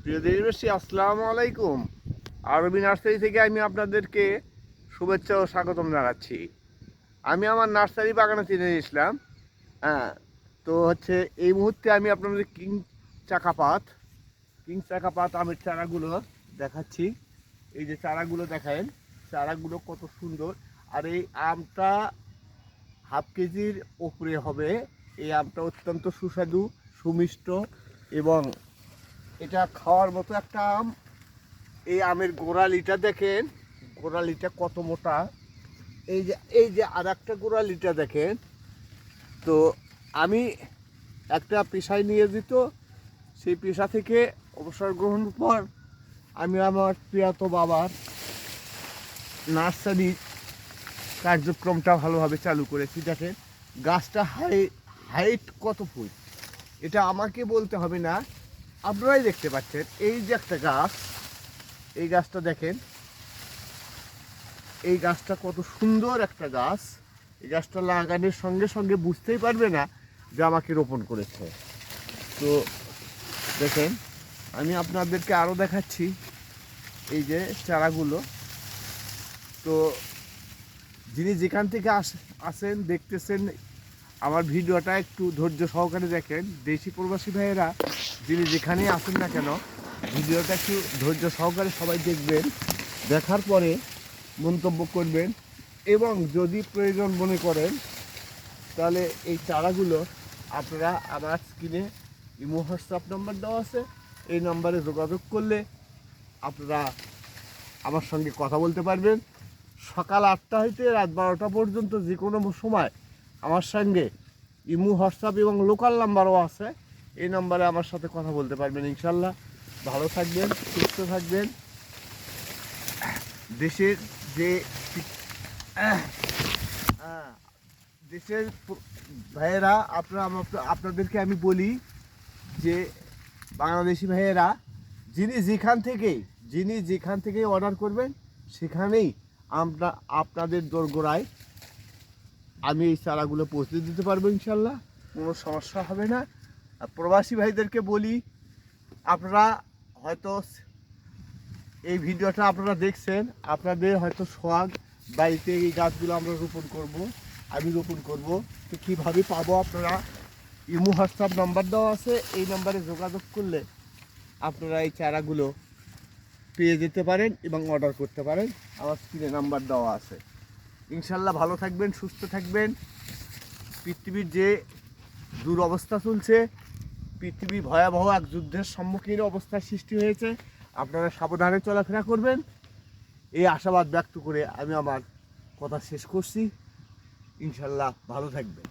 প্রিয় দেশবাসী, আসসালামু আলাইকুম। আরবি নার্সারি থেকে আমি আপনাদেরকে শুভেচ্ছা ও স্বাগতম জানাচ্ছি। আমি আমার নার্সারি বাগানে চিনে এসলাম। হ্যাঁ, তো এই মুহূর্তে আমি আপনাদের কিং চাকাপাত আমের চারাগুলো দেখাচ্ছি। এই যে চারাগুলো দেখেন, চারাগুলো কত সুন্দর। আর এই আমটা হাফ কেজির ওপরে হবে। এই আমটা অত্যন্ত সুস্বাদু, সুমিষ্ট এবং এটা খাওয়ার মতো একটা আম। এই আমের গোড়ালিটা দেখেন, গোড়ালিটা কত মোটা। এই যে আর একটা গোড়ালিটা দেখেন। তো আমি একটা পেশায় নিয়োজিত, সেই পেশা থেকে অবসর গ্রহণের পর আমি আমার প্রিয়ত বাবার নার্সারি কার্যক্রমটা ভালোভাবে চালু করেছি। দেখেন গাছটা হাইট কত ফুট, এটা আমাকে বলতে হবে না, আপনারাই দেখতে পাচ্ছেন। এই যে একটা গাছ, এই গাছটা দেখেন, এই গাছটা কত সুন্দর একটা গাছ। এই গাছটা লাগানোর সঙ্গে সঙ্গে বুঝতেই পারবে না যে আমাকে রোপণ করেছে। তো দেখেন, আমি আপনাদেরকে আরও দেখাচ্ছি এই যে চারাগুলো। তো যিনি যেখান থেকে আসেন দেখতেছেন আমার ভিডিওটা, একটু ধৈর্য সহকারে দেখেন। দেশি প্রবাসী ভাইয়েরা যিনি যেখানেই আসেন না কেন, ভিডিওটা একটু ধৈর্য সহকারে সবাই দেখবেন, দেখার পরে মন্তব্য করবেন। এবং যদি প্রয়োজন মনে করেন তাহলে এই চারাগুলো আপনারা আমার স্ক্রিনে ইমো হোয়াটসঅ্যাপ নাম্বার দেওয়া আছে, এই নাম্বারে যোগাযোগ করলে আপনারা আমার সঙ্গে কথা বলতে পারবেন। সকাল 8টা হইতে রাত 12টা পর্যন্ত যে কোনো সময় আমার সঙ্গে ইমো হোয়াটসঅ্যাপ এবং লোকাল নাম্বারও আছে, এই নাম্বারে আমার সাথে কথা বলতে পারবেন। ইনশাল্লাহ ভালো থাকবেন, সুস্থ থাকবেন। দেশের যে দেশের ভাইয়েরা, আপনাদেরকে আমি বলি যে বাংলাদেশি ভাইয়েরা যিনি যেখান থেকে অর্ডার করবেন, সেখানেই আপনাদের দোরগোড়ায় আমি এই চারাগুলো পৌঁছে দিতে পারবো। ইনশাল্লাহ কোনো সমস্যা হবে না। আর প্রবাসী ভাইদেরকে বলি, আপনারা হয়তো এই ভিডিওটা আপনারা দেখছেন, আপনাদের হয়তো শখ বাড়িতে এই গাছগুলো আমি রোপণ করব। তো কীভাবে পাবো, আপনারা ইমো হোয়াটসঅ্যাপ নাম্বার দেওয়া আছে, এই নাম্বারে যোগাযোগ করলে আপনারা এই চারাগুলো পেয়ে যেতে পারেন এবং অর্ডার করতে পারেন। আমার স্ক্রিনে নাম্বার দেওয়া আছে। ইনশাল্লাহ ভালো থাকবেন, সুস্থ থাকবেন। পৃথিবীর যে দুরবস্থা চলছে, পৃথিবী ভয়াবহ এক যুদ্ধের সম্মুখীন অবস্থার সৃষ্টি হয়েছে, আপনারা সাবধানে চলাফেরা করবেন, এই আশাবাদ ব্যক্ত করে আমি আমার কথা শেষ করছি। ইনশাল্লাহ ভালো থাকবেন।